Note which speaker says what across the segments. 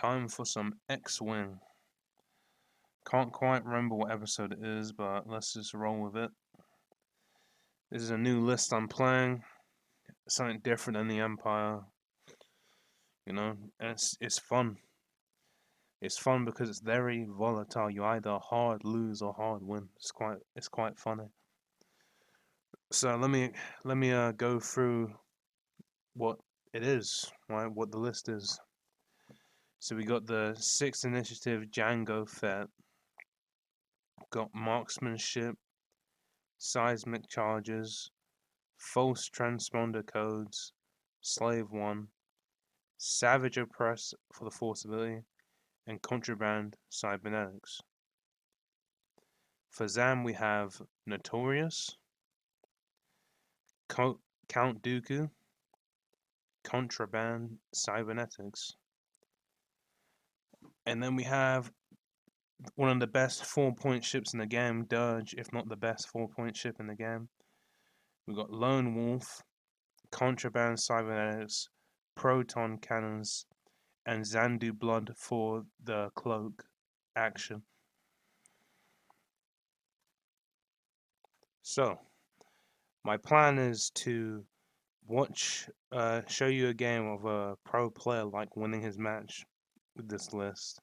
Speaker 1: Time for some X-Wing. Can't quite remember what episode it is, but let's just roll with it. This is a new list I'm playing. Something different than the Empire, and it's fun. It's fun because it's very volatile. You either hard lose or hard win. It's quite funny. So let me go through what it is, right? What the list is. So we got the 6th initiative Django Fett. Got marksmanship, seismic charges, false transponder codes, slave 1, savage oppress for the force ability, and contraband cybernetics. For Zam we have Notorious, Count Dooku, contraband cybernetics. And then we have one of the best 4-point ships in the game, Dirge, if not the best 4-point ship in the game. We got Lone Wolf, contraband cybernetics, proton cannons, and Zandu blood for the cloak action. So, my plan is to show you a game of a pro player like winning his match with this list,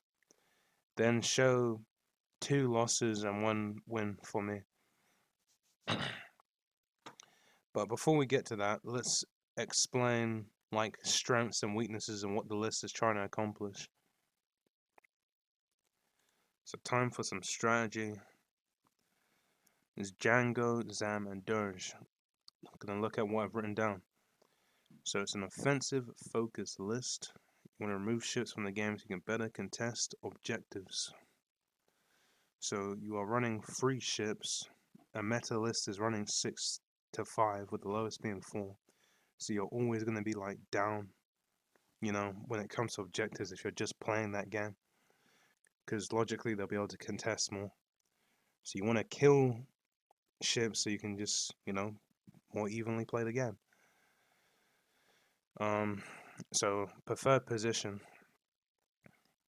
Speaker 1: then show 2 losses and 1 win for me. But before we get to that, let's explain like strengths and weaknesses and what the list is trying to accomplish. So time for some strategy. It's Django, Zam, and Dirge. I'm gonna look at what I've written down. So it's an offensive focused list. You want to remove ships from the game so you can better contest objectives. So you are running 3 ships. A meta list is running 6 to 5 with the lowest being 4. So you're always going to be like down, when it comes to objectives if you're just playing that game. Because logically they'll be able to contest more. So you want to kill ships so you can just, more evenly play the game. So preferred position.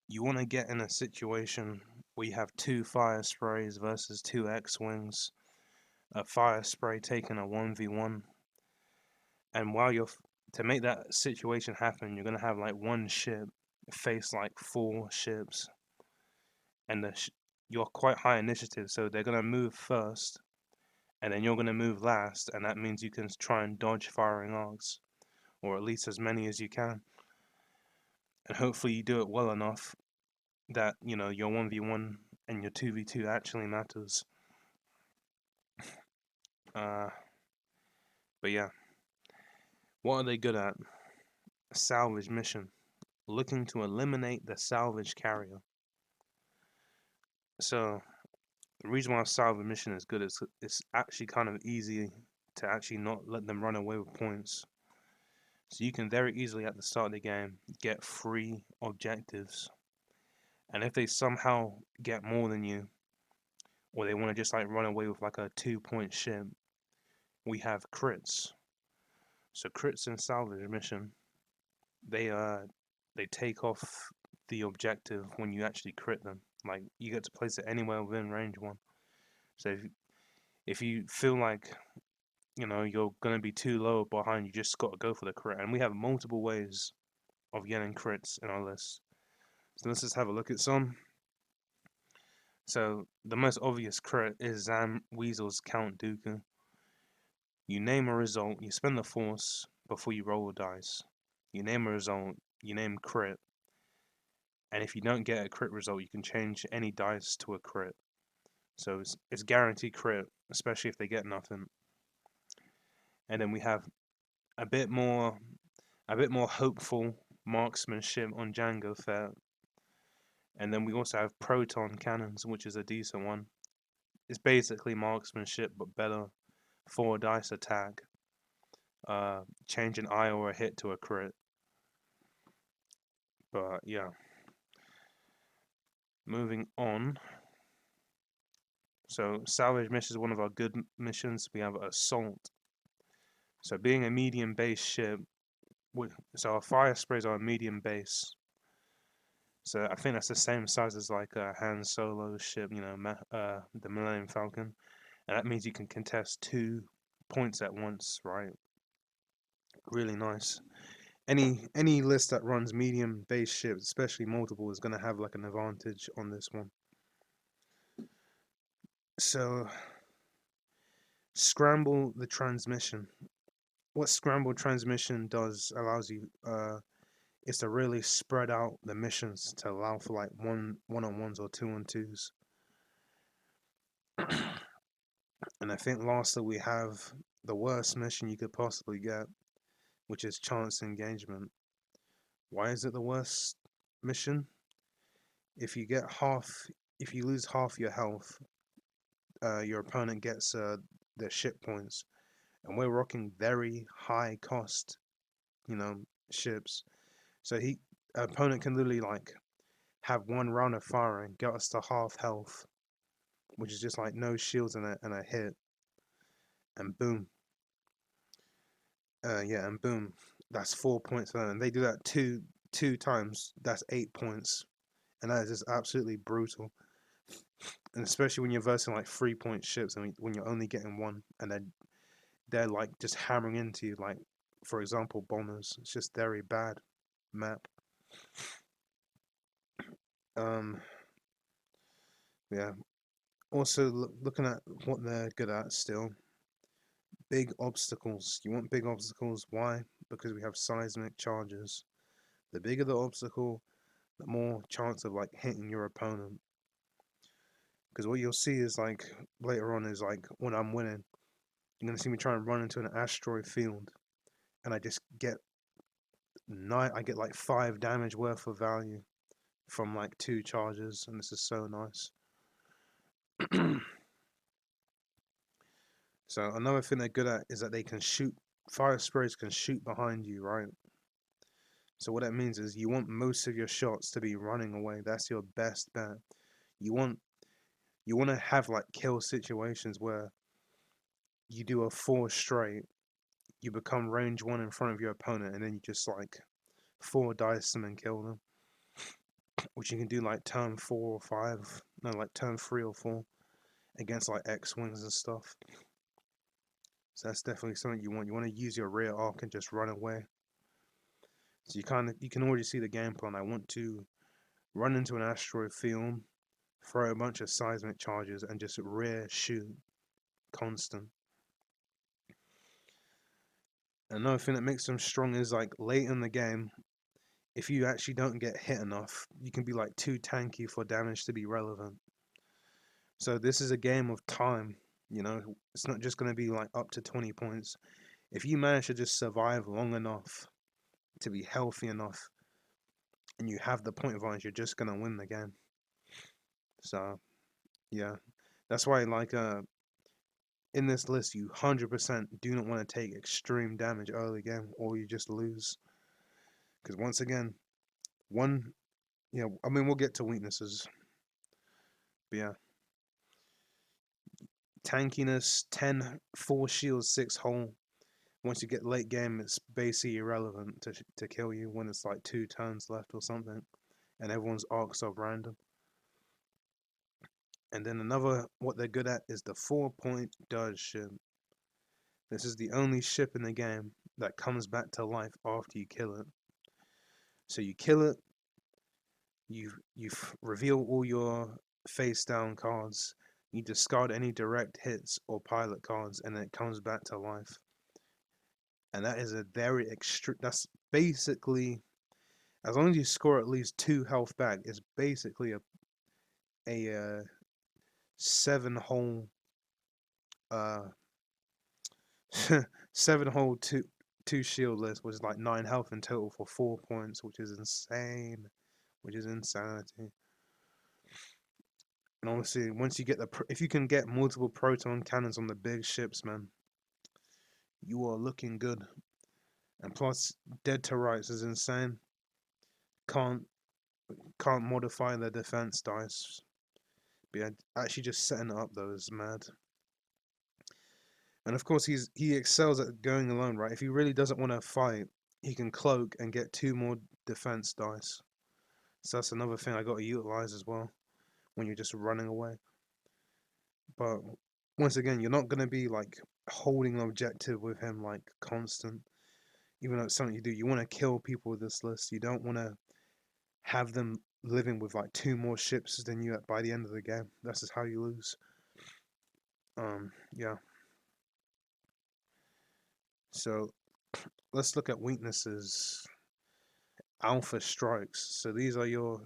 Speaker 1: You want to get in a situation where you have 2 fire sprays versus 2 X-Wings. A fire spray taking a 1v1. And to make that situation happen, you're going to have like 1 ship face like 4 ships. And you're quite high initiative, so they're going to move first. And then you're going to move last, and that means you can try and dodge firing arcs. Or at least as many as you can. And hopefully you do it well enough that, your 1v1 and your 2v2 actually matters. But yeah. What are they good at? Salvage mission. Looking to eliminate the salvage carrier. So, the reason why salvage mission is good is it's actually kind of easy to actually not let them run away with points. So you can very easily at the start of the game get 3 objectives. And if they somehow get more than you, or they want to just like run away with like a 2-point ship, we have crits. So crits in salvage mission, they take off the objective when you actually crit them. Like you get to place it anywhere within range 1. So if you feel like you're gonna be too low behind, you just got to go for the crit. And we have multiple ways of getting crits in our list. So let's just have a look at some. So the most obvious crit is Zam Weasel's Count Dooku. You name a result, you spend the force before you roll a dice. You name a result, you name crit. And if you don't get a crit result, you can change any dice to a crit. So it's guaranteed crit, especially if they get nothing. And then we have a bit more hopeful marksmanship on Django Fett. And then we also have proton cannons, which is a decent one. It's basically marksmanship, but better. 4 dice attack. Change an eye or a hit to a crit. But yeah. Moving on. So salvage mission is one of our good missions. We have assault. So being a medium base ship, so our fire sprays are a medium base. So I think that's the same size as like Han Solo's ship, the Millennium Falcon, and that means you can contest 2 points at once, right? Really nice. Any list that runs medium base ships, especially multiple, is gonna have like an advantage on this one. So scramble the transmission. What scramble transmission does allows you is to really spread out the missions to allow for like one-on-ones or two-on-twos. And I think lastly we have the worst mission you could possibly get, which is chance engagement. Why is it the worst mission? If you get half, if you lose half your health, your opponent gets their ship points, and we're rocking very high cost, you know, ships. So opponent can literally like have one round of firing, get us to half health, which is just like no shields and a hit, and boom, yeah, and boom, that's 4 points for them. And they do that two times, that's 8 points, and that is just absolutely brutal. And especially when you're versing like 3 point ships, and when you're only getting one, and they're like just hammering into you, like for example bombers. It's just very bad map. Um, yeah. Also, looking at what they're good at still, big obstacles. You want big obstacles? Why? Because we have seismic charges. The bigger the obstacle, the more chance of like hitting your opponent. Because what you'll see is like later on is like when I'm winning, you're gonna see me try and run into an asteroid field, and I just get I get like 5 damage worth of value from like 2 charges, and this is so nice. So another thing they're good at is that they can shoot. Fire sprays can shoot behind you, right? So what that means is you want most of your shots to be running away. That's your best bet. You want you want to have like kill situations where you do a 4 straight, you become range 1 in front of your opponent, and then you just like 4 dice them and kill them. Which you can do like turn 4 or 5, no, like turn 3 or 4 against like X-wings and stuff. So that's definitely something you want. You want to use your rear arc and just run away. So you can already see the game plan. I want to run into an asteroid field, throw a bunch of seismic charges, and just rear shoot constant. Another thing that makes them strong is like late in the game, if you actually don't get hit enough, you can be like too tanky for damage to be relevant. So this is a game of time. It's not just going to be like up to 20 points. If you manage to just survive long enough to be healthy enough and you have the point advantage, you're just going to win the game. So, yeah. That's why, like, in this list, you 100% do not want to take extreme damage early game or you just lose. Because once again, I mean, we'll get to weaknesses. But yeah. Tankiness, 10, 4 shields, 6 hull. Once you get late game, it's basically irrelevant to kill you when it's like 2 turns left or something, and everyone's arcs are random. And then what they're good at is the 4-point dodge ship. This is the only ship in the game that comes back to life after you kill it. So you kill it, you reveal all your face down cards, you discard any direct hits or pilot cards, and then it comes back to life. And that is a very extreme. That's basically, as long as you score at least 2 health back, it's basically a 7 hole uh 7 hole two shield list, which is like 9 health in total for 4 points, which is insane, which is insanity. And obviously, once you get if you can get multiple proton cannons on the big ships, man, you are looking good. And plus, dead to rights is insane. Can't can't modify their defense dice. But yeah, actually just setting it up though is mad. And of course, he excels at going alone, right? If he really doesn't want to fight, he can cloak and get 2 more defense dice. So that's another thing I got to utilize as well when you're just running away. But once again, you're not gonna be like holding an objective with him like constant. Even though it's something you do, you want to kill people with this list. You don't want to have them living with like two more ships than you by the end of the game. That's just how you lose. Yeah. So let's look at weaknesses. Alpha strikes. So these are your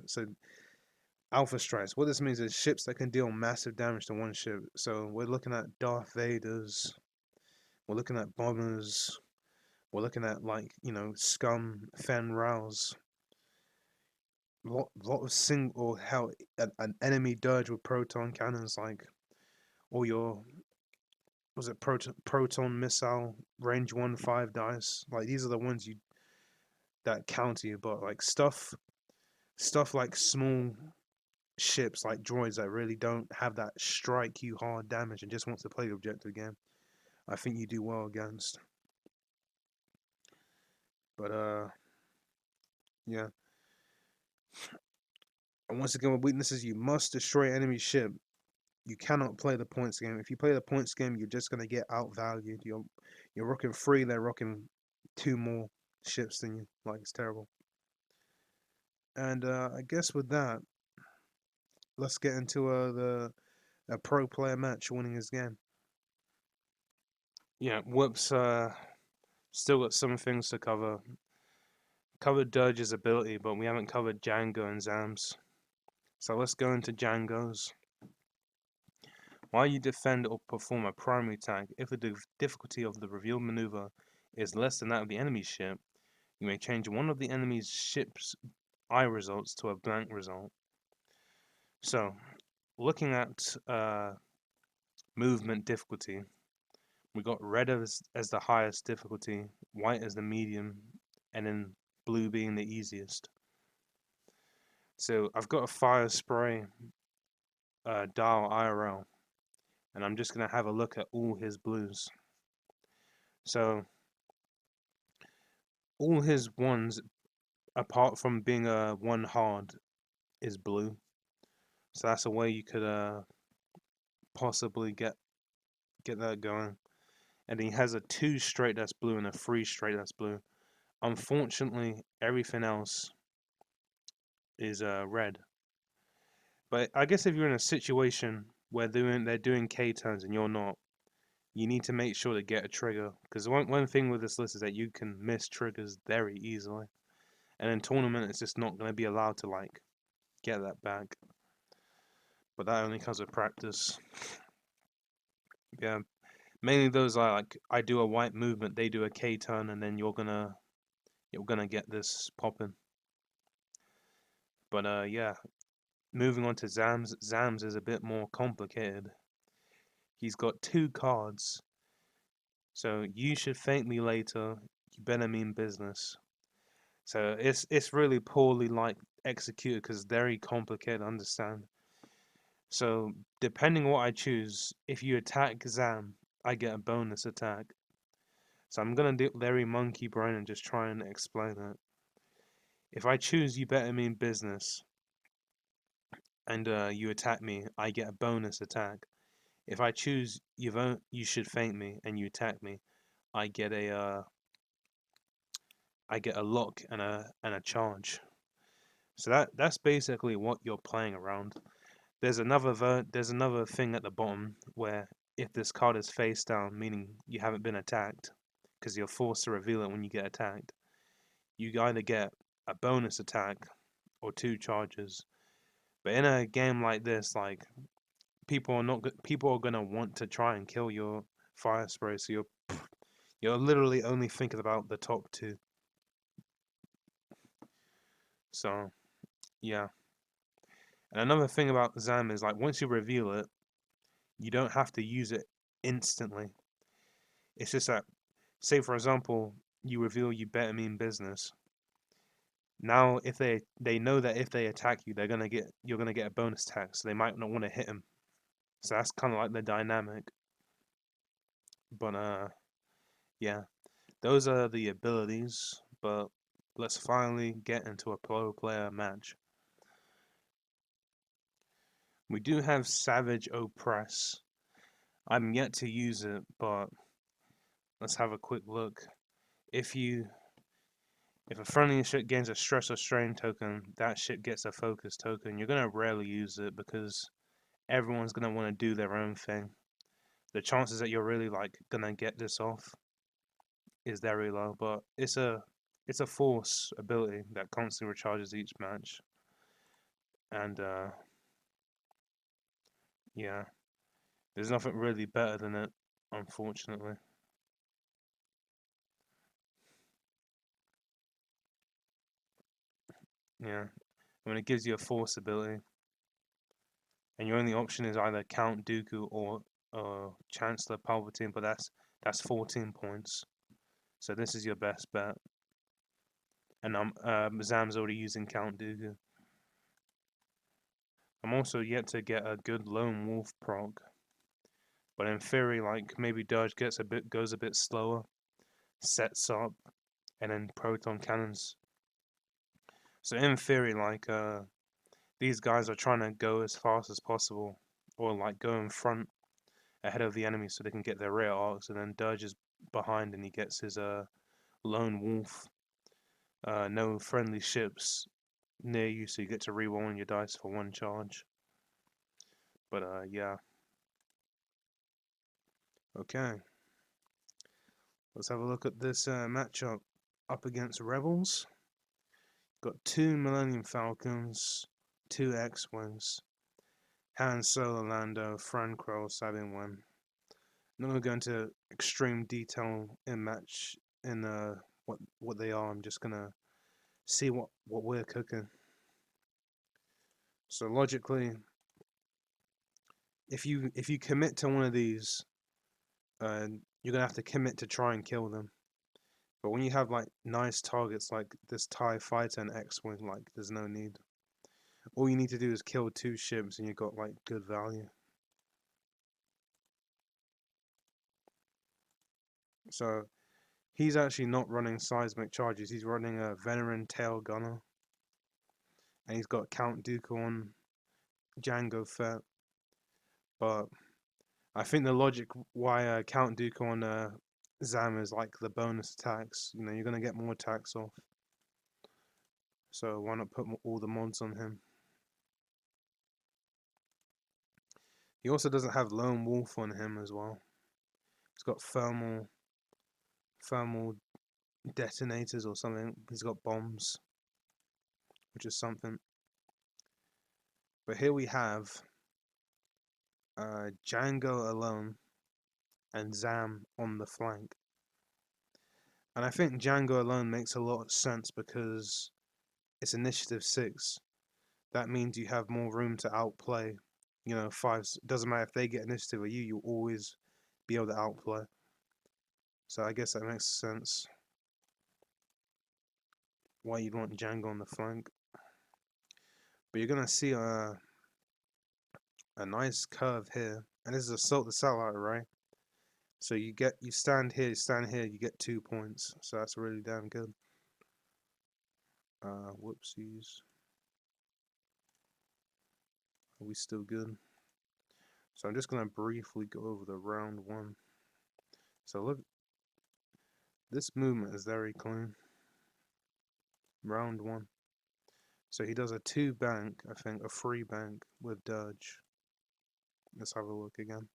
Speaker 1: alpha strikes. What this means is ships that can deal massive damage to one ship. So we're looking at Darth Vaders. We're looking at bombers. We're looking at like Scum, Fen Rouse. Lot of or hell an enemy dirge with proton cannons like or your was it proton missile range 1-5 dice, like these are the ones you that counter you. But like stuff like small ships like droids that really don't have that strike you hard damage and just wants to play the objective game, I think you do well against. But yeah. And once again, with weaknesses, you must destroy enemy ship. You cannot play the points game. If you play the points game, you're just gonna get outvalued. You're rocking 3, they're rocking 2 more ships than you. Like, it's terrible. And I guess with that, let's get into a pro player match winning his game. Yeah, whoops. Still got some things to cover. Covered Dirge's ability, but we haven't covered Django and Zam's. So let's go into Django's. While you defend or perform a primary attack, if the difficulty of the revealed maneuver is less than that of the enemy's ship, you may change one of the enemy's ship's eye results to a blank result. So, looking at movement difficulty, we got red as the highest difficulty, white as the medium, and then blue being the easiest. So I've got a firespray dial IRL, and I'm just gonna have a look at all his blues. So all his ones, apart from being a 1 hard, is blue. So that's a way you could possibly get that going. And he has a 2 straight that's blue and a 3 straight that's blue. Unfortunately, everything else is red. But I guess if you're in a situation where they're doing K turns and you're not, you need to make sure to get a trigger. Because one thing with this list is that you can miss triggers very easily. And in tournament, it's just not going to be allowed to like get that back. But that only comes with practice. Yeah, mainly those are like I do a white movement, they do a K turn, and then you're gonna get this popping. But yeah, moving on to Zams. Zams is a bit more complicated. He's got 2 cards. So you should thank me later. You better mean business. So it's really poorly like executed because it's very complicated to understand. So depending on what I choose, if you attack Zam, I get a bonus attack. So I'm gonna do very monkey brain and just try and explain it. If I choose you better mean business, and you attack me, I get a bonus attack. If I choose you should thank me, and you attack me, I get a lock and a charge. So that's basically what you're playing around. There's another thing at the bottom where if this card is face down, meaning you haven't been attacked, because you're forced to reveal it when you get attacked, you either get a bonus attack or 2 charges. But in a game like this, like people are gonna want to try and kill your fire spray, so you're literally only thinking about the top 2. So yeah. And another thing about Zam is like once you reveal it, you don't have to use it instantly. It's just that, say for example, you reveal you better mean business. Now, if they know that if they attack you, you're gonna get a bonus attack, so they might not want to hit him. So that's kind of like the dynamic. But yeah, those are the abilities. But let's finally get into a pro player match. We do have Savage Oppress. I'm yet to use it, but let's have a quick look. If you if a friendly ship gains a stress or strain token, that ship gets a focus token. You're gonna rarely use it because everyone's gonna want to do their own thing. The chances that you're really like gonna get this off is very low, but it's a force ability that constantly recharges each match. And yeah, there's nothing really better than it, unfortunately. Yeah, I mean it gives you a force ability, and your only option is either Count Dooku or Chancellor Palpatine, but that's 14 points. So this is your best bet. And Zam's already using Count Dooku. I'm also yet to get a good lone wolf proc, but in theory, like maybe Dodge goes a bit slower, sets up, and then proton cannons. So in theory, like these guys are trying to go as fast as possible, or like go in front ahead of the enemy so they can get their rear arcs, and then Dirge is behind and he gets his lone wolf. No friendly ships near you, so you get to reroll on your dice for one charge. But yeah, okay. Let's have a look at this matchup up against Rebels. Got two Millennium Falcons, two X-Wings, Han Solo, Lando, Fran Kroll, Sabine Wen. I'm not going to go into extreme detail in match in what they are. I'm just gonna see what we're cooking. So logically, if you commit to one of these, you're gonna have to commit to try and kill them. But when you have like nice targets like this TIE fighter and X-wing, like there's no need. All you need to do is kill two ships, and you got like good value. So he's actually not running seismic charges. He's running a Veteran Tail Gunner, and he's got Count Dooku on Jango Fett. But I think the logic why Count Dooku on Zam is like the bonus attacks. You know, you're gonna get more attacks off. So why not put all the mods on him? He also doesn't have Lone Wolf on him as well. He's got thermal detonators or something. He's got bombs, which is something. But here we have Django alone and Zam on the flank. And I think Django alone makes a lot of sense because it's initiative 6. That means you have more room to outplay. You know, 5. Doesn't matter if they get initiative or you'll always be able to outplay. So I guess that makes sense why you'd want Django on the flank. But you're gonna see a nice curve here, and this is Assault the Satellite Array. So you stand here, you get 2 points. So that's really damn good. Whoopsies. Are we still good? So I'm just gonna briefly go over the round 1. So look, this movement is very clean. Round 1. So he does a 2 bank, I think, a 3 bank with Dodge. Let's have a look again.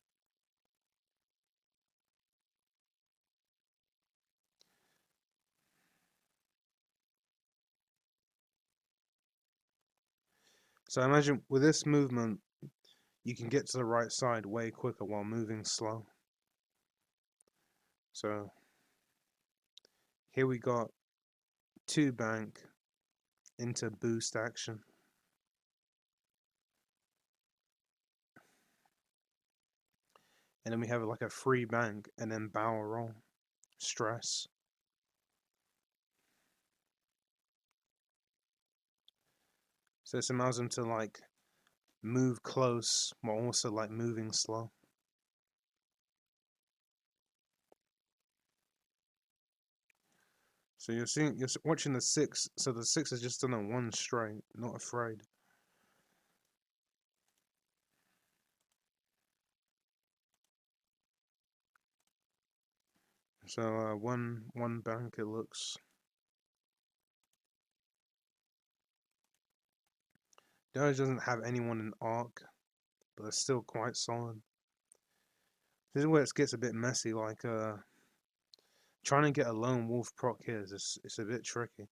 Speaker 1: So I imagine with this movement, you can get to the right side way quicker while moving slow. So here we got 2 bank into boost action. And then we have like a 3 bank and then barrel roll. Stress. So this allows them to like move close while also like moving slow. So you're watching the 6. So the 6 is just done a 1 straight, not afraid. So one bank it looks. Doge doesn't have anyone in arc, but it's still quite solid. This is where it gets a bit messy. Like trying to get a lone wolf proc here is it's a bit tricky.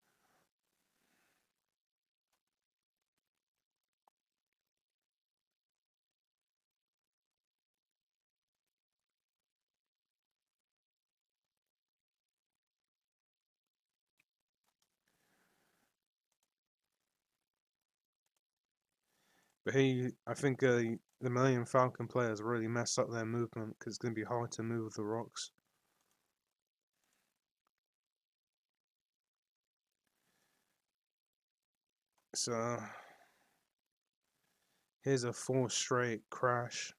Speaker 1: But here, I think the Millennium Falcon players really messed up their movement because it's going to be hard to move the rocks. So here's a 4 straight crash,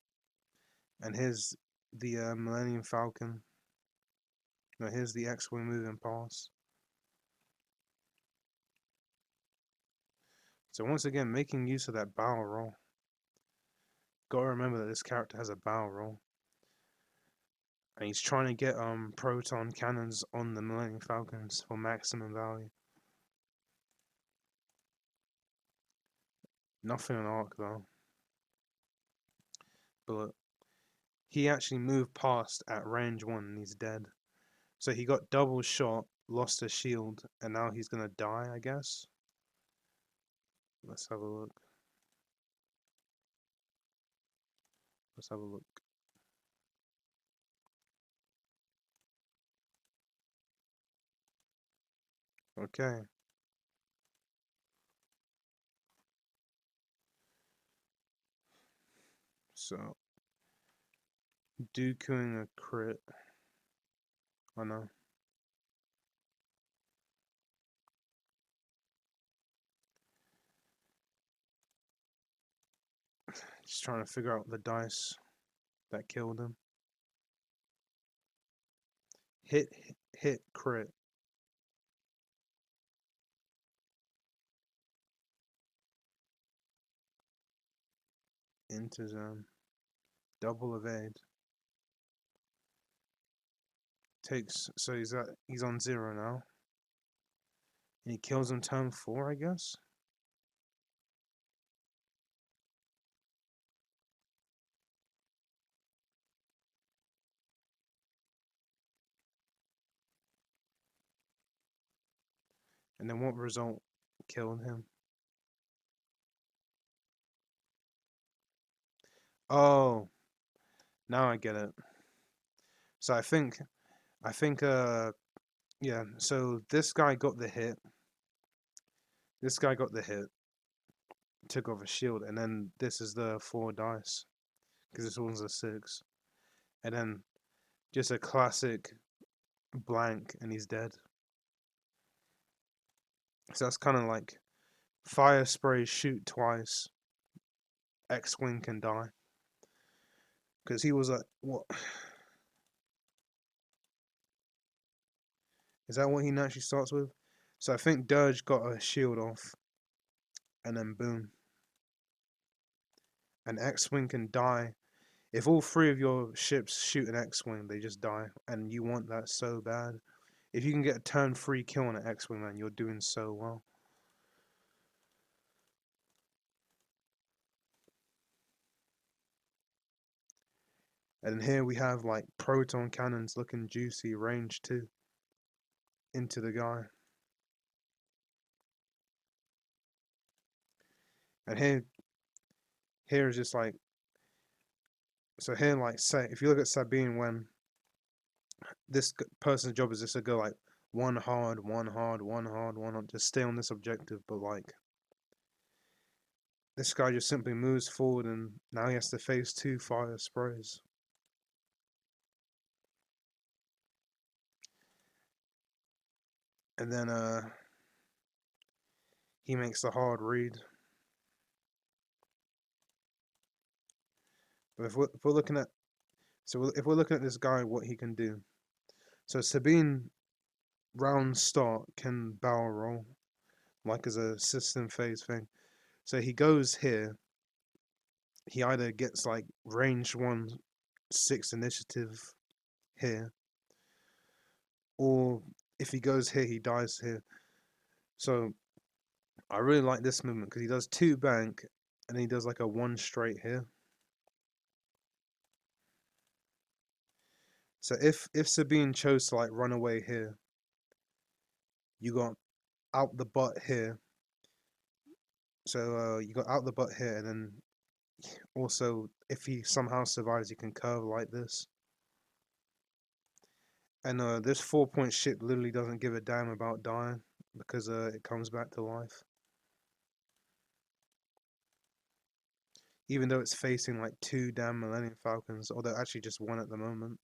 Speaker 1: and here's the Millennium Falcon. No, here's the X-Wing moving past. So once again, making use of that barrel roll. Gotta remember that this character has a barrel roll. And he's trying to get proton cannons on the Millennium Falcons for maximum value. Nothing in arc though. But look, he actually moved past at range 1 and he's dead. So he got double shot, lost a shield, and now he's gonna die, I guess. Let's have a look. Let's have a look. Okay. So, Dookuing a crit. I know. Just trying to figure out the dice that killed him. Hit, crit. Into zone. Double evade. Takes, so he's on 0 now. And he kills him turn 4, I guess. And then what result killed him? Oh, now I get it. So I think, yeah. So this guy got the hit. This guy got the hit. Took off a shield, and then this is the 4 dice, because this one's a 6, and then just a classic blank, and he's dead. So that's kind of like fire spray, shoot twice. X-Wing can die. Because he was like, what? Is that what he naturally starts with? So I think Dirge got a shield off. And then boom. An X-Wing can die. If all 3 of your ships shoot an X-Wing, they just die. And you want that so bad. If you can get a turn 3 kill on an X-Wing, man, you're doing so well. And here we have like proton cannons looking juicy, range 2 into the guy. And here is just like, so here, like, say if you look at Sabine, when this person's job is just to go like one hard, one hard, one hard, one hard, just stay on this objective, but like this guy just simply moves forward and now he has to face 2 fire sprays. And then he makes the hard read. But if we're looking at, so if we're looking at this guy, what he can do. So Sabine, round start, can barrel roll, like as a system phase thing. So he goes here. He either gets like range 1 6 initiative here, or if he goes here, he dies here. So I really like this movement because he does 2 bank and he does like a 1 straight here. So if Sabine chose to like run away here, you got out the butt here. So you got out the butt here, and then also if he somehow survives, you can curve like this. And this 4-point ship literally doesn't give a damn about dying because it comes back to life. Even though it's facing like 2 damn Millennium Falcons, although actually just 1 at the moment.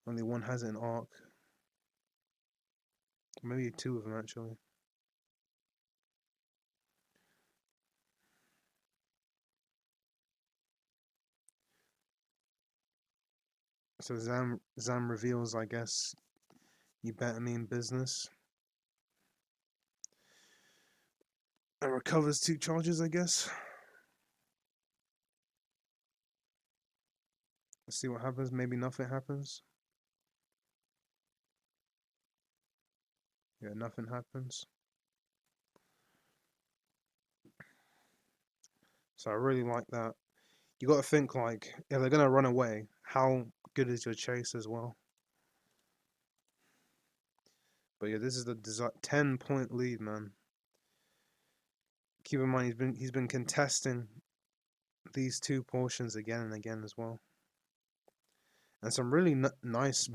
Speaker 1: Only 1 has an arc. Maybe 2 of them actually. So Zam reveals, I guess, you better mean business. And recovers 2 charges, I guess. Let's see what happens. Maybe nothing happens. Yeah, nothing happens. So I really like that. You got to think like, if they're gonna run away, how good is your chase as well? But yeah, this is the 10-point lead, man. Keep in mind he's been contesting these 2 portions again and again as well, and some really nice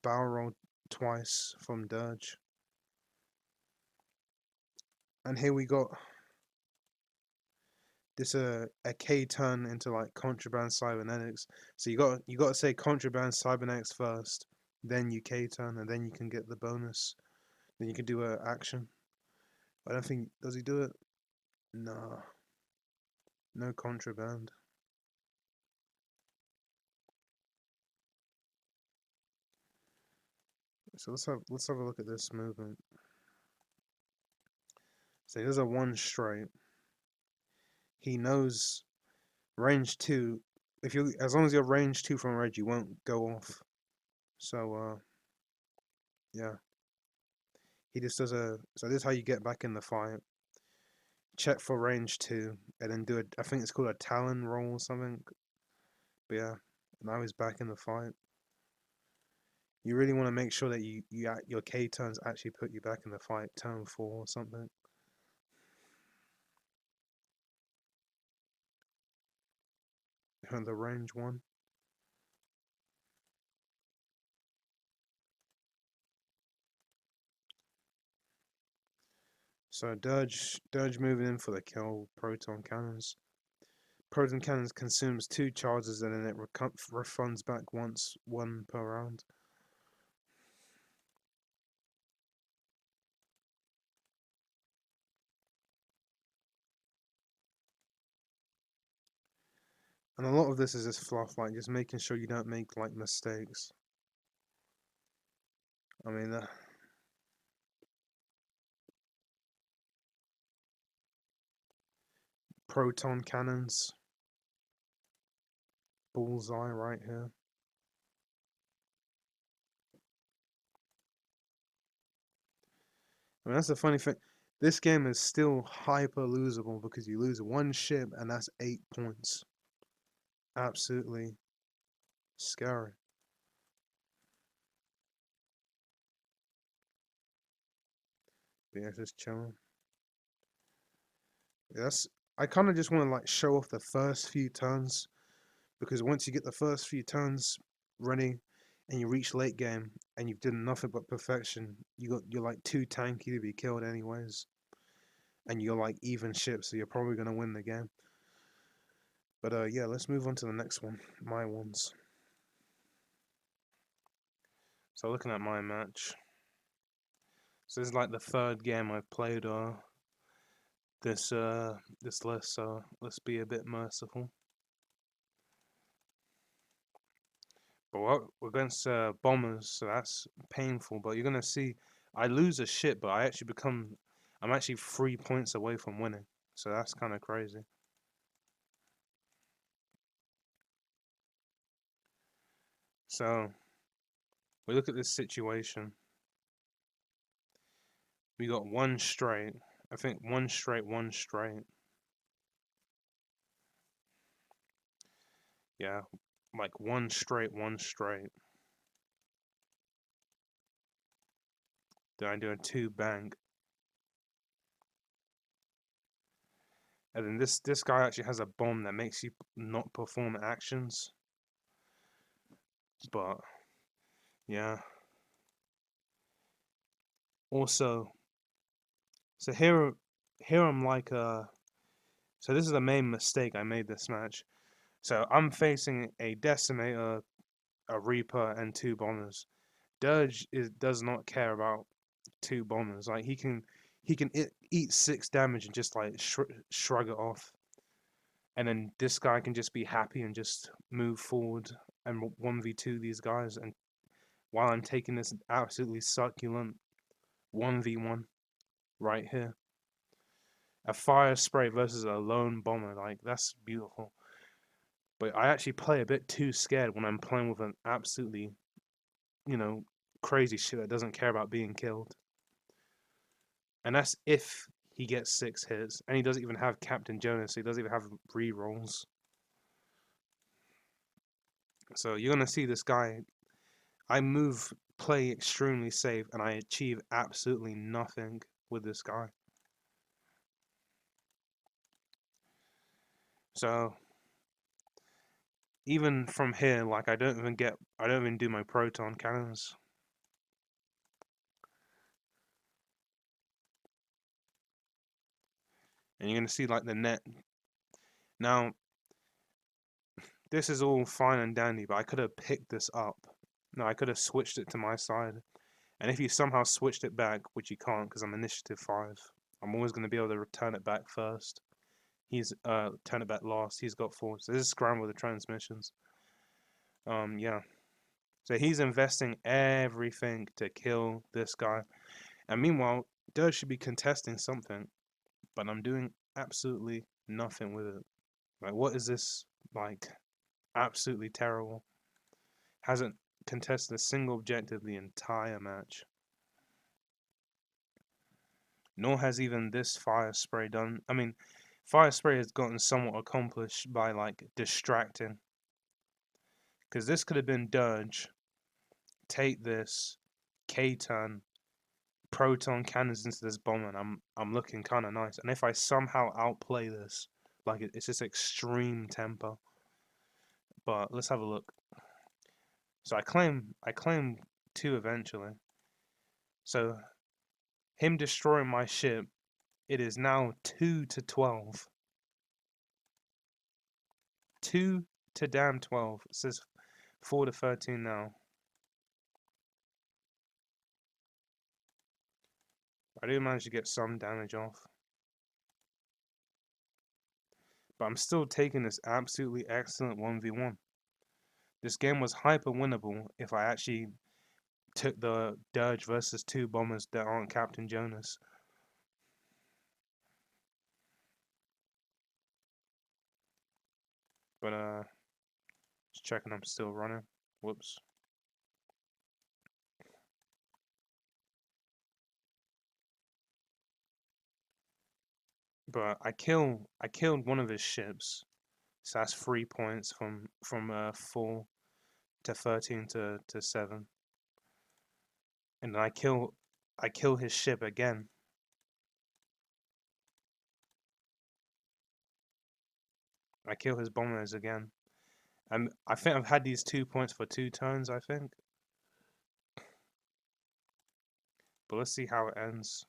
Speaker 1: barrel roll twice from Dirge. And here we got this a K turn into like contraband cybernetics. So you got to say contraband cybernetics first, then you K turn, and then you can get the bonus. Then you can do a action. I don't think, does he do it? No, no contraband. So let's have a look at this movement. So there's a 1 straight. He knows range 2. If you, as long as you're range 2 from red, you won't go off. So yeah. He just does a, so this is how you get back in the fight. Check for range 2 and then do it. I think it's called a talon roll or something. But yeah, now he's back in the fight. You really want to make sure that your K turns actually put you back in the fight, turn 4 or something. And the range 1. So Dirge moving in for the kill. Proton cannons. Proton cannons consumes 2 charges and then it refunds back once, 1 per round. And a lot of this is just fluff, like just making sure you don't make like mistakes. I mean, proton cannons, bullseye right here. I mean, that's the funny thing. This game is still hyper losable because you lose 1 ship and that's 8 points. Absolutely scary. But yeah, just chilling. Yes, I kind of just want to like show off the first few turns because once you get the first few turns ready and you reach late game and you've done nothing but perfection, you're like too tanky to be killed anyways, and you're like even ship, so you're probably gonna win the game. But yeah, let's move on to the next one. My ones. So looking at my match. So this is like the 3rd game I've played this list, so let's be a bit merciful. But we're against bombers, so that's painful. But you're gonna see, I lose a ship, but I'm actually 3 points away from winning. So that's kind of crazy. So We look at this situation. We got one straight. I think one straight, one straight. Yeah, like one straight, one straight. Then I do a two bang. And then this guy actually has a bomb that makes you not perform actions. But yeah. Also, so here I'm like so this is the main mistake I made this match. So I'm facing a Decimator, a Reaper, and two bombers. Dirge does not care about two bombers. Like he can eat 6 damage and just like shrug it off. And then this guy can just be happy and just move forward and 1v2 these guys. And while I'm taking this absolutely succulent 1v1 right here, a fire spray versus a lone bomber, like that's beautiful. But I actually play a bit too scared when I'm playing with an absolutely, you know, crazy shit that doesn't care about being killed. And that's if he gets 6 hits. And he doesn't even have Captain Jonas, so he doesn't even have rerolls. So you're going to see this guy. I play extremely safe, and I achieve absolutely nothing with this guy. So even from here, like I don't even do my proton cannons. And you're going to see like the net. Now, this is all fine and dandy, but I could have picked this up. No, I could have switched it to my side. And if you somehow switched it back, which you can't because I'm initiative 5, I'm always going to be able to return it back first. He's turn it back last. He's got 4. So this is scramble the transmissions. Yeah. So he's investing everything to kill this guy. And meanwhile, Dirge should be contesting something, but I'm doing absolutely nothing with it. Like, what is this? Like, absolutely terrible. Hasn't contested a single objective the entire match. Nor has even this fire spray done. I mean, fire spray has gotten somewhat accomplished by like distracting. Because this could have been Dirge. Take this, K-turn, proton cannons into this bomb, and I'm looking kind of nice. And if I somehow outplay this, like it's just extreme tempo. But let's have a look. So I claim 2 eventually. So him destroying my ship, it is now 2-12. 2 to damn 12. It says 4-13 now. I do manage to get some damage off. But I'm still taking this absolutely excellent 1v1. This game was hyper winnable if I actually took the Dirge versus 2 bombers that aren't Captain Jonas. But just checking I'm still running. Whoops. But I killed one of his ships. So that's 3 points from 4 to 13 to 7. And I kill his ship again. I kill his bombers again. I think I've had these 2 points for 2 turns, I think. But let's see how it ends.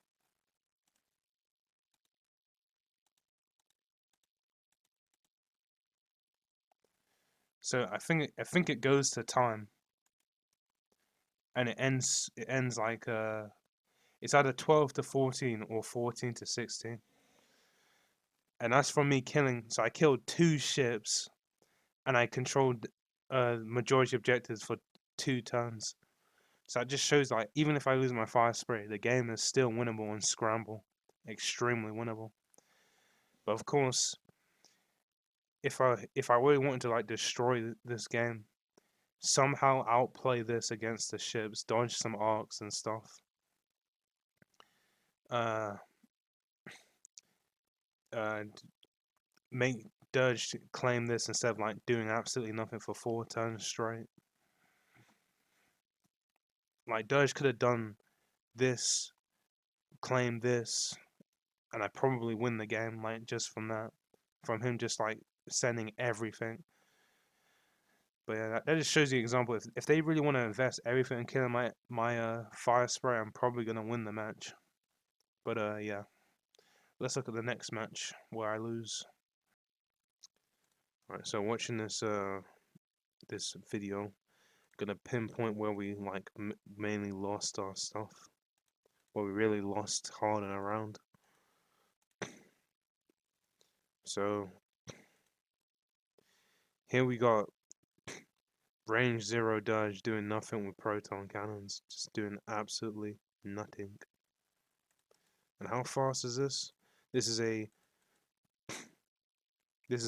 Speaker 1: So I think it goes to time. And it ends like it's either 12 to 14 or 14 to 16. And that's from me killing. So I killed 2 ships, and I controlled majority objectives for 2 turns. So it just shows like even if I lose my fire spray, the game is still winnable in scramble, extremely winnable. But of course, if I really wanted to like destroy this game, somehow outplay this against the ships, dodge some arcs and stuff. Uh, uh, make Dirge claim this instead of like doing absolutely nothing for 4 turns straight. Like Dirge could have done this, claim this, and I probably win the game. Like just from that, from him just like sending everything. But yeah, that just shows you an example. If they really want to invest everything in killing my fire spray, I'm probably gonna win the match. But yeah, let's look at the next match where I lose. Alright, so watching this video, gonna pinpoint where we like mainly lost our stuff, where we really lost hard and around. So here we got range 0 dodge doing nothing with proton cannons, just doing absolutely nothing. And how fast is this? This is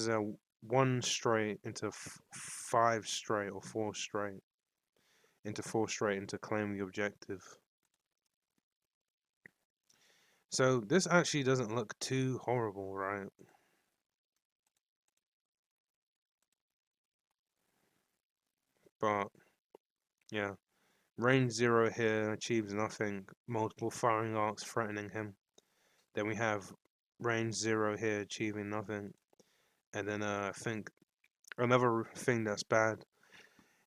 Speaker 1: a 1 straight into 5 straight or 4 straight into 4 straight into claim the objective. So this actually doesn't look too horrible, right? But yeah, range 0 here achieves nothing, multiple firing arcs threatening him. Then we have range 0 here achieving nothing. And then I think another thing that's bad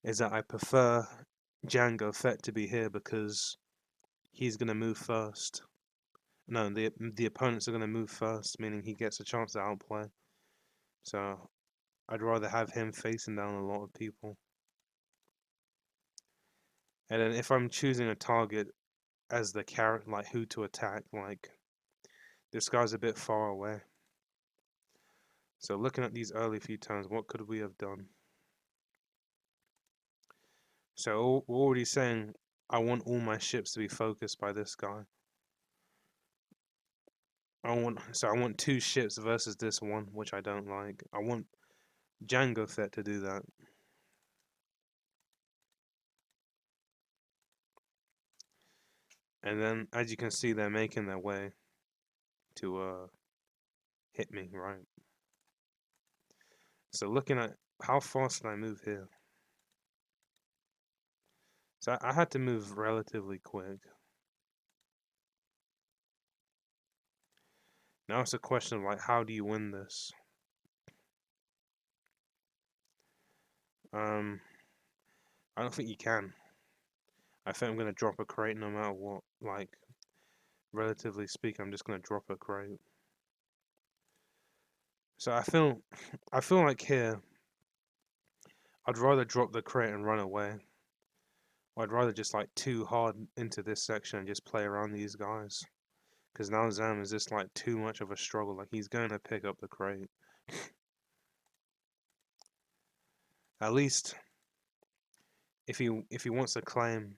Speaker 1: is that I prefer Jango Fett to be here because he's gonna move first. No, the opponents are gonna move first, meaning he gets a chance to outplay. So I'd rather have him facing down a lot of people. And then if I'm choosing a target as the character, like who to attack, like this guy's a bit far away. So looking at these early few turns, what could we have done? So we're already saying I want all my ships to be focused by this guy. I want 2 ships versus this one, which I don't like. I want Jango Fett to do that. And then, as you can see, they're making their way to hit me, right? So looking at how fast can I move here? So I had to move relatively quick. Now it's a question of like, how do you win this? I don't think you can. I think I'm gonna drop a crate no matter what. Like, relatively speaking, I'm just gonna drop a crate. So I feel like here, I'd rather drop the crate and run away. Or I'd rather just like too hard into this section and just play around these guys. Because now Zam is just like too much of a struggle. Like he's going to pick up the crate. At least if he wants to claim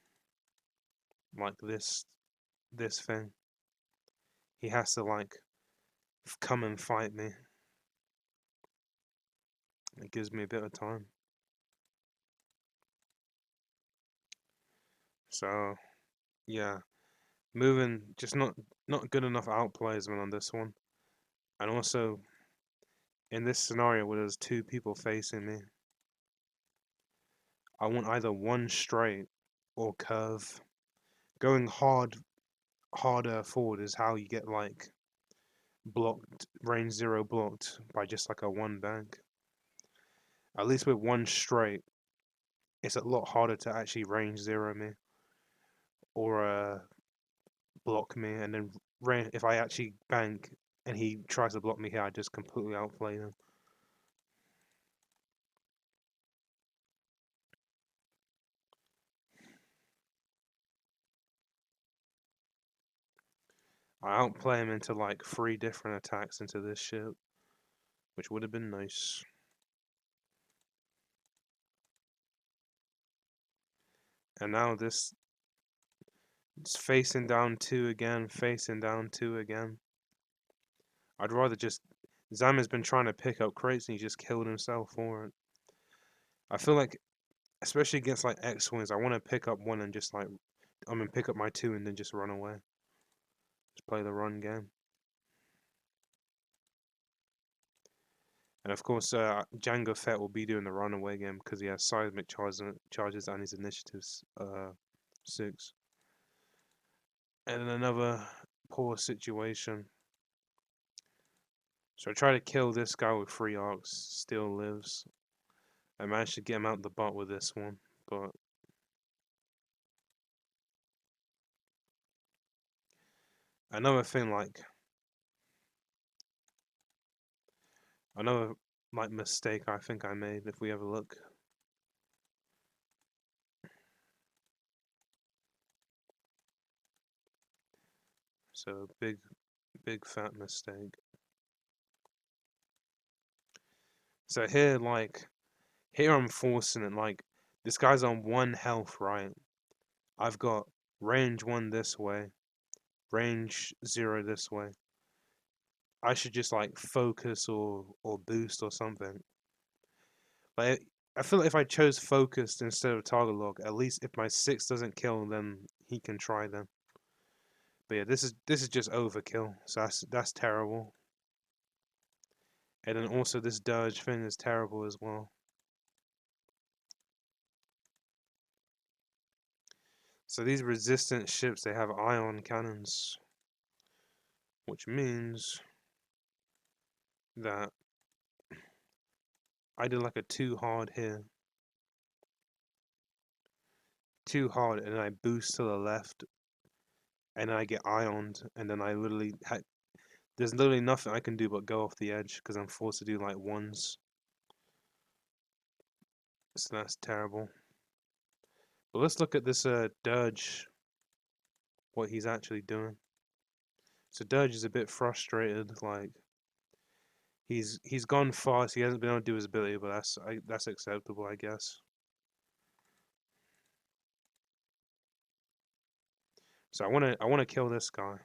Speaker 1: like this thing, he has to like come and fight me. It gives me a bit of time. So yeah, moving just not good enough outplays on this one. And also in this scenario where there's 2 people facing me, I want either 1 straight or curve. Going harder forward is how you get like blocked, range 0 blocked by just like a 1 bank. At least with 1 straight, it's a lot harder to actually range 0 me or block me. And then if I actually bank and he tries to block me here, I just completely outplay him. I outplay him into like 3 different attacks into this ship, which would have been nice. And now this, it's facing down 2 again, facing down 2 again. I'd rather just... Zam has been trying to pick up crates and he just killed himself for it. I feel like especially against like X-wings. I want to pick up one and just like, pick up my two and then just run away. Just play the run game. And of course, Jango Fett will be doing the runaway game because he has seismic charges and his initiatives 6. And then another poor situation. So I try to kill this guy with 3 arcs, still lives. I managed to get him out the butt with this one, but another thing another mistake I think I made, if we have a look. So big fat mistake. So here I'm forcing it, like this guy's on 1 health, right? I've got range 1 this way, range 0 this way. I should just like focus or boost or something. Like I feel like if I chose focused instead of target lock, at least if my 6 doesn't kill, then he can try them. But yeah, this is just overkill. So that's terrible. And then also this dodge thing is terrible as well. So these resistant ships, they have ion cannons, which means that I did like a too hard here. Too hard, and then I boost to the left, and then I get ioned, and then I literally there's literally nothing I can do but go off the edge because I'm forced to do like 1s. So that's terrible. But let's look at this Dirge, what he's actually doing. So Dirge is a bit frustrated, like he's gone fast. He hasn't been able to do his ability, but that's acceptable, I guess. So I wanna kill this guy.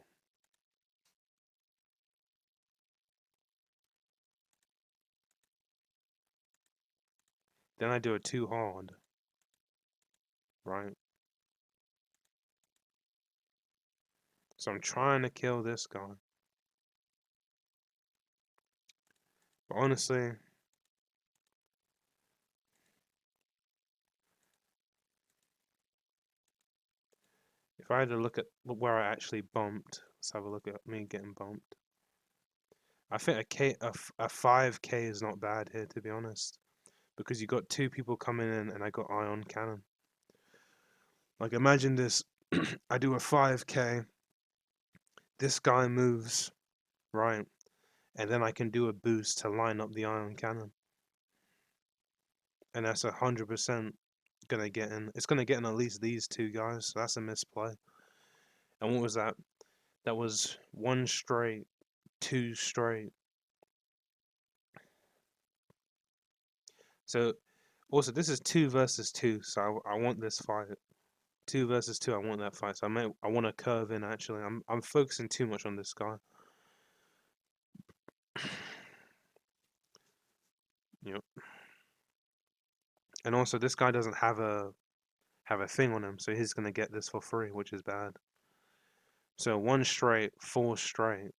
Speaker 1: Then I do it too hard, right? So I'm trying to kill this guy. But honestly, if I had to look at where I actually bumped, let's have a look at me getting bumped. I think a 5k is not bad here, to be honest, because you got 2 people coming in and I got ion cannon. Like imagine this, I do a 5k, this guy moves, right, and then I can do a boost to line up the ion cannon, and that's 100% gonna get in. It's gonna get in at least these 2 guys. So that's a misplay. And what was that? That was 1 straight, 2 straight. So also this is 2 versus 2, so I want this fight. 2 versus 2, I want that fight. So I want to curve in actually. I'm focusing too much on this guy. Yep. And also this guy doesn't have a thing on him, so he's gonna get this for free, which is bad. So 1 straight, 4 straight.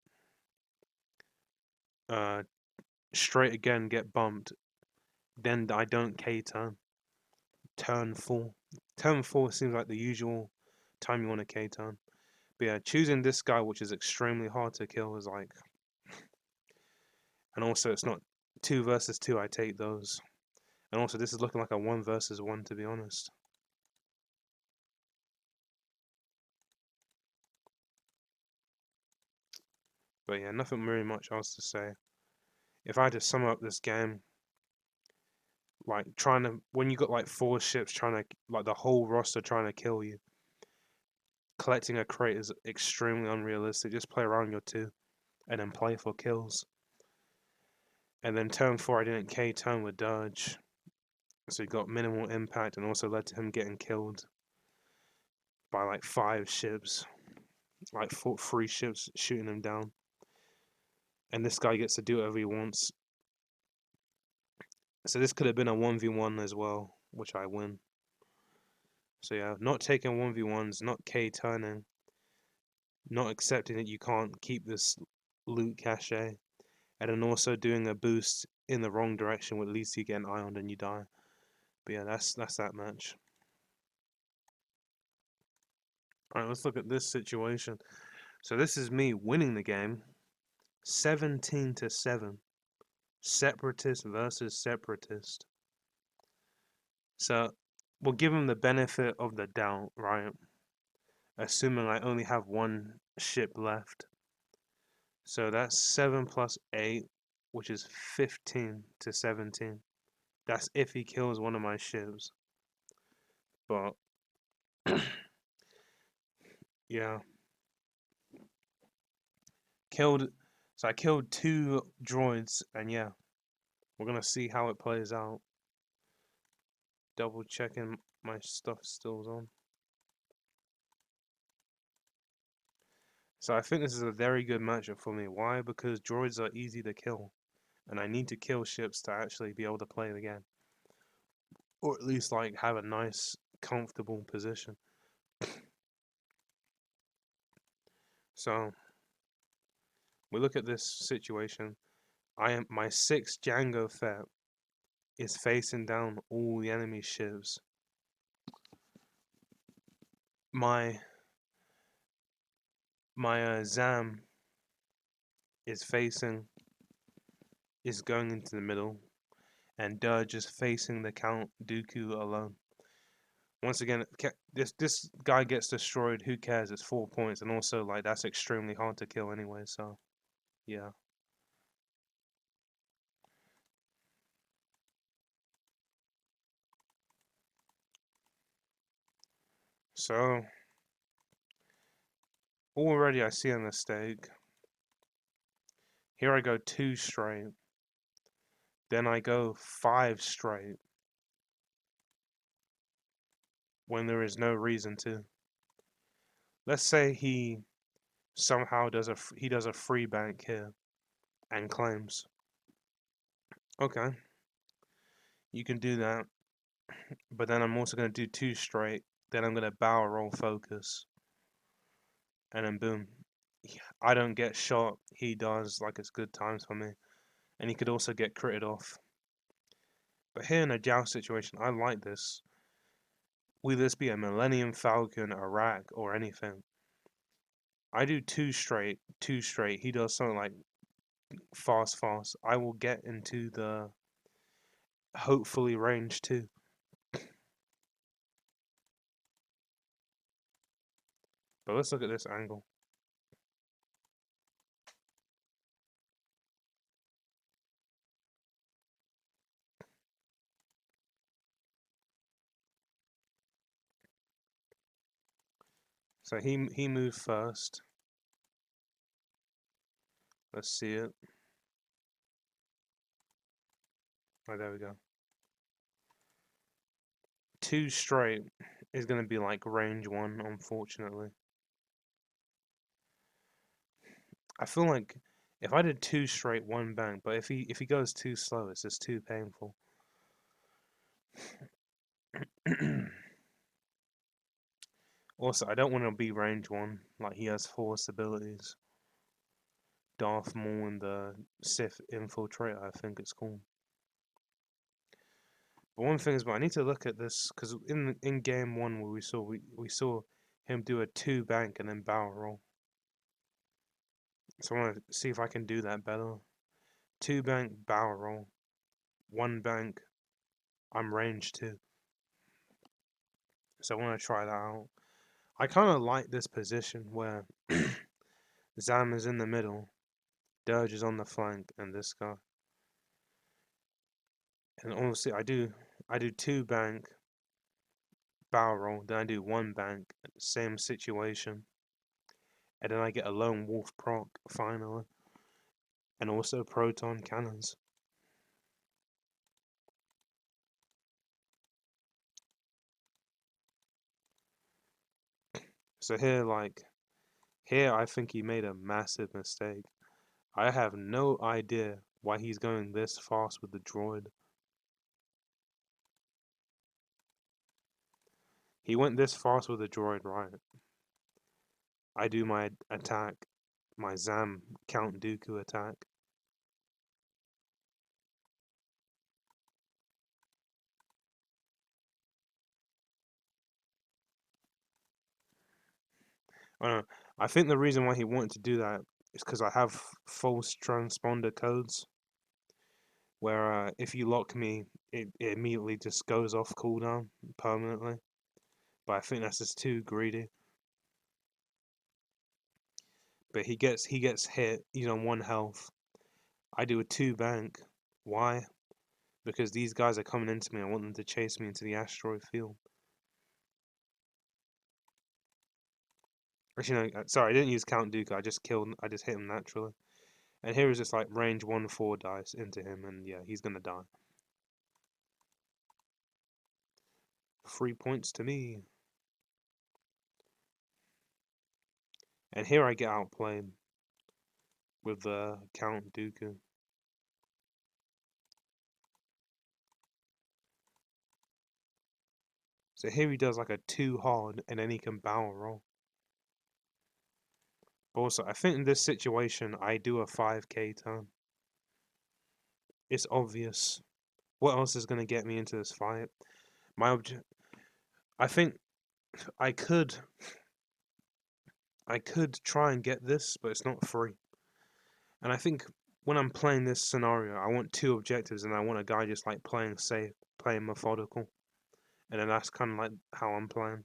Speaker 1: Straight again, get bumped. Then I don't K turn. Turn 4. Turn 4 seems like the usual time you want to K turn. But yeah, choosing this guy, which is extremely hard to kill, is like. And also, it's not 2 versus 2, I take those. And also, this is looking like a 1 versus 1, to be honest. But yeah, nothing really much else to say. If I had to sum up this game, like when you got like 4 ships trying to, like the whole roster trying to kill you, collecting a crate is extremely unrealistic. Just play around your 2 and then play for kills. And then turn 4, I didn't K turn with dodge, so he got minimal impact and also led to him getting killed by like 5 ships, like 3 ships shooting him down. And this guy gets to do whatever he wants. So this could have been a 1v1 as well, which I win. So yeah, not taking 1v1s, not K turning, not accepting that you can't keep this loot cache, and then also doing a boost in the wrong direction where at least you get an ion and you die. But yeah, that's that match. Alright, let's look at this situation. So this is me winning the game 17-7. Separatist versus Separatist. So we'll give him the benefit of the doubt, right? Assuming I only have one ship left. So that's 7 plus 8, which is 15-17. That's if he kills one of my ships. But yeah. So I killed 2 droids, and yeah. We're gonna see how it plays out. Double checking my stuff still's on. So I think this is a very good matchup for me. Why? Because droids are easy to kill. And I need to kill ships to actually be able to play the game. Or at least like have a nice, comfortable position. So we look at this situation. My 6 Django Fett is facing down all the enemy ships. My Zam is going into the middle, and Dirge is facing the Count Dooku alone. Once again, this guy gets destroyed. Who cares? It's 4 points, and also like that's extremely hard to kill anyway. So, yeah. So already I see a mistake. Here I go 2 straight. Then I go 5 straight. When there is no reason to. Let's say he somehow does a free bank here and claims. Okay. You can do that. But then I'm also going to do 2 straight. Then I'm going to barrel roll focus. And then boom. I don't get shot. He does. Like, it's good times for me. And he could also get critted off. But here in a joust situation, I like this. Will this be a Millennium Falcon, a rack, or anything? I do 2 straight, 2 straight. He does something like fast. I will get into the hopefully range 2. But let's look at this angle. So he moved first. Let's see it. Oh, there we go. 2 straight is going to be like range 1, unfortunately. I feel like if I did 2 straight, 1 bank, but if he goes too slow, it's just too painful. Also, I don't want to be range 1, like he has force abilities. Darth Maul and the Sith Infiltrator, I think it's called. But one thing is, but I need to look at this because in game 1 where we saw him do a 2 bank and then barrel roll. So I want to see if I can do that better. 2 bank barrel roll, 1 bank. I'm range 2. So I want to try that out. I kind of like this position where Zam is in the middle, Dirge is on the flank, and this guy. And honestly, I do 2 bank, barrel roll, then I do 1 bank, same situation. And then I get a lone wolf proc finally. And also proton cannons. So here I think he made a massive mistake. I have no idea why he's going this fast with the droid. He went this fast with the droid, right? I do my attack, my Zam Count Dooku attack. I don't know. I think the reason why he wanted to do that is because I have false transponder codes where if you lock me, it immediately just goes off cooldown permanently. But I think that's just too greedy. But he gets hit. He's on 1 health. I do a 2 bank. Why? Because these guys are coming into me. I want them to chase me into the asteroid field. Actually, no, sorry, I didn't use Count Dooku. I just hit him naturally. And here is just like range 1/4 dice into him, and yeah, he's gonna die. 3 points to me. And here I get outplayed with Count Dooku. So here he does like a 2 hard, and then he can barrel roll. But also, I think in this situation, I do a 5k turn. It's obvious. What else is gonna get me into this fight? I think I could try and get this, but it's not free. And I think when I'm playing this scenario, I want 2 objectives, and I want a guy just like playing safe, playing methodical, and then that's kind of like how I'm playing.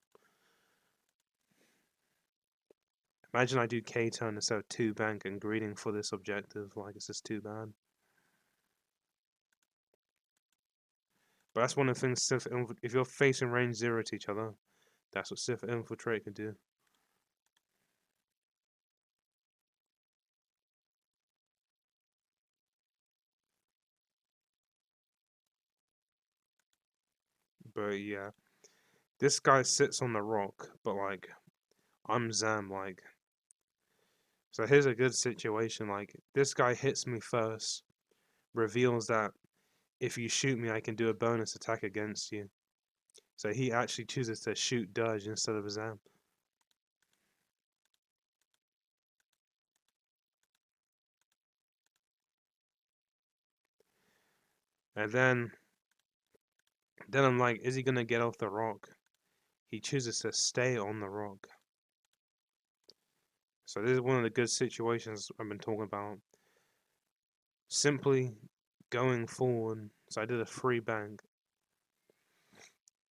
Speaker 1: Imagine I do K turn instead of 2 bank and greeting for this objective, like it's just too bad. But that's one of the things if you're facing range 0 to each other, that's what Sith Infiltrate can do. But yeah, this guy sits on the rock, but like I'm Zam, like. So here's a good situation, like this guy hits me first, reveals that if you shoot me, I can do a bonus attack against you. So he actually chooses to shoot Dodge instead of Zam. And then I'm like, is he gonna get off the rock? He chooses to stay on the rock. So this is one of the good situations I've been talking about. Simply going forward. So I did a 3 bank.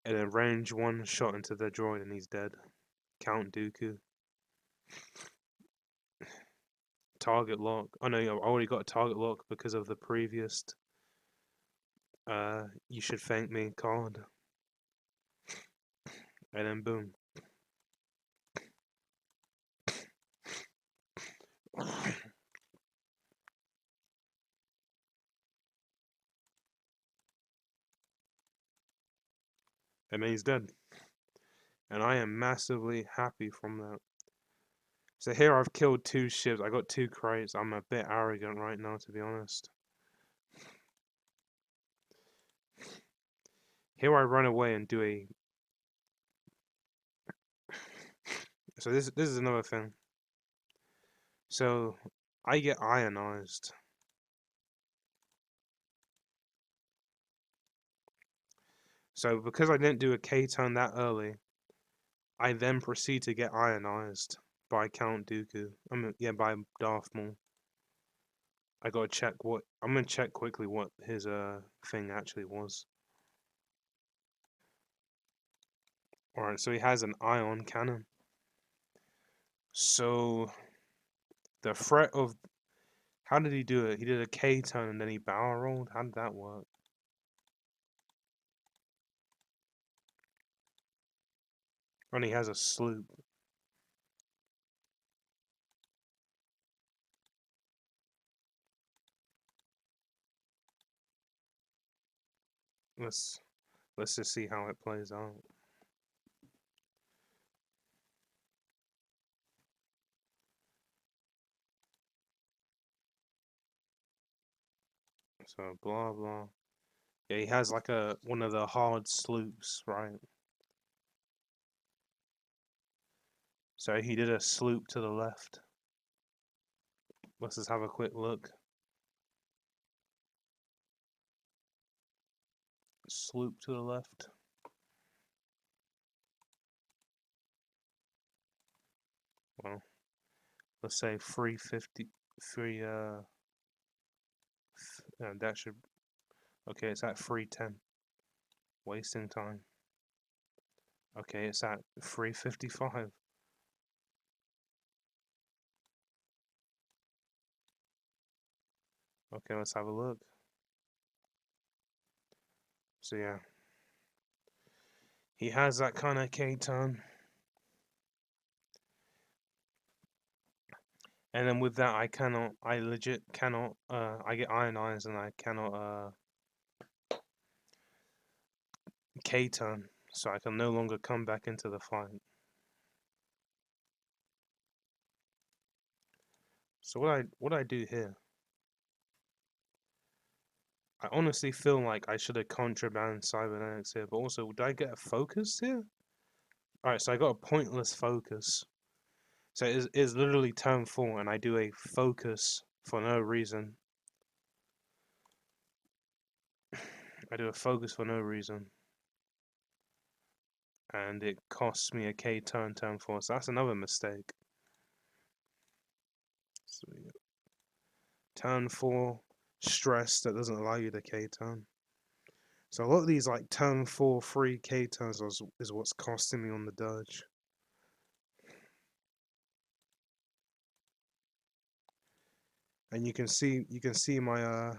Speaker 1: And then range 1 shot into the droid and he's dead. Count Dooku. Target lock. Oh no, I already got a target lock because of the previous you should thank me card. And then boom. And then he's dead. And I am massively happy from that. So here I've killed 2 ships. I got 2 crates. I'm a bit arrogant right now, to be honest. Here I run away and do a. So this is another thing. So I get ionized. So because I didn't do a K turn that early, I then proceed to get ionized by Count Dooku. I mean, yeah, by Darth Maul. I gotta check what. I'm gonna check quickly what his thing actually was. Alright, so he has an ion cannon. So the threat of. How did he do it? He did a K turn and then he barrel rolled? How did that work? And he has a sloop. Let's just see how it plays out. So blah blah. Yeah, he has like one of the hard sloops, right? So he did a sloop to the left. Let's just have a quick look. Sloop to the left. Well, let's say 350. That should. Okay, it's at 310. Wasting time. Okay, it's at 355. Okay, let's have a look. So yeah, he has that kind of K-turn. And then with that, I legit cannot, I get iron eyes and I cannot, K-turn. So I can no longer come back into the fight. So what I do here? I honestly feel like I should have contraband cybernetics here, but also, would I get a focus here? Alright, so I got a pointless focus. So it is literally turn 4, and I do a focus for no reason. I do a focus for no reason. And it costs me a K turn 4, so that's another mistake. So turn 4, stress that doesn't allow you to K turn. So a lot of these like turn 4 free K turns is what's costing me on the dodge. And you can see my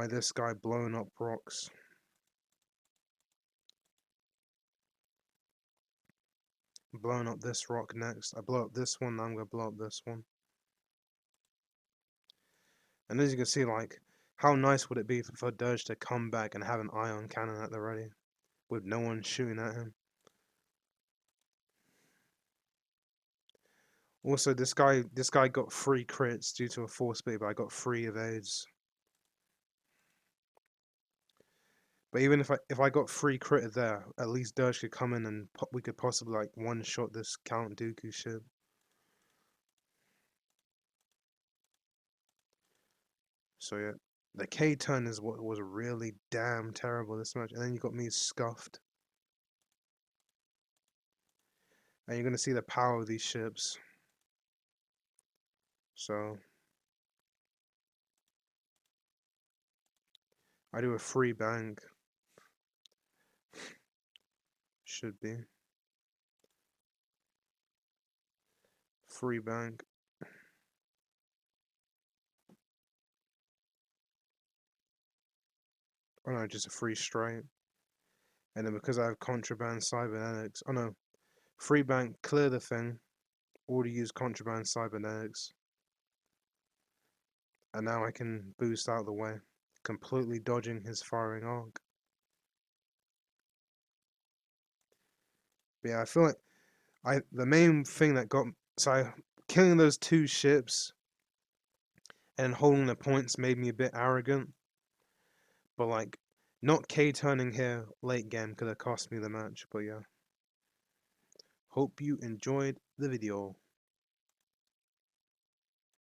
Speaker 1: this guy blowing up rocks. Blowing up this rock next. I blow up this one, now I'm gonna blow up this one. And as you can see, like, how nice would it be for Dirge to come back and have an ion cannon at the ready, with no one shooting at him. Also, this guy got 3 crits due to a force speed, but I got 3 evades. But even if I got 3 critted there, at least Dirge could come in and we could possibly like one-shot this Count Dooku ship. So yeah, the K turn is what was really damn terrible this match, and then you got me scuffed. And you're gonna see the power of these ships. So I do a free bank. Should be. Free bank. Oh no, just a free straight. And then because I have contraband cybernetics, oh no, free bank, clear the thing. Already use contraband cybernetics. And now I can boost out of the way, completely dodging his firing arc. But yeah, I feel like the main thing that got killing those 2 ships and holding the points made me a bit arrogant. But like not K turning here late game could have cost me the match. But yeah. Hope you enjoyed the video.